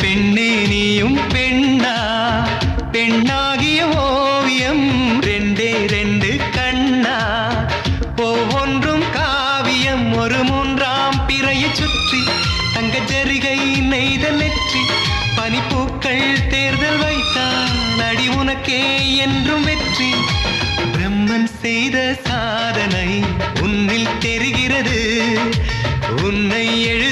பெண்ணே நீயும் பெண்ணா பெண்ணாகிய ஓவியம் ரெண்டே ரெண்டு கண்ணா ஒவ்வொன்றும் காவியம் ஒரு மூன்றாம் பிறையை சுற்றி தங்க ஜரிகை நெய்த நெற்றி பனிப்பூக்கள் தேர்தல் வைத்தான் அடி உனக்கே என்றும் வெற்றி பிரம்மன் செய்த சாதனை உன்னில் தெரிகிறது உன்னை எழு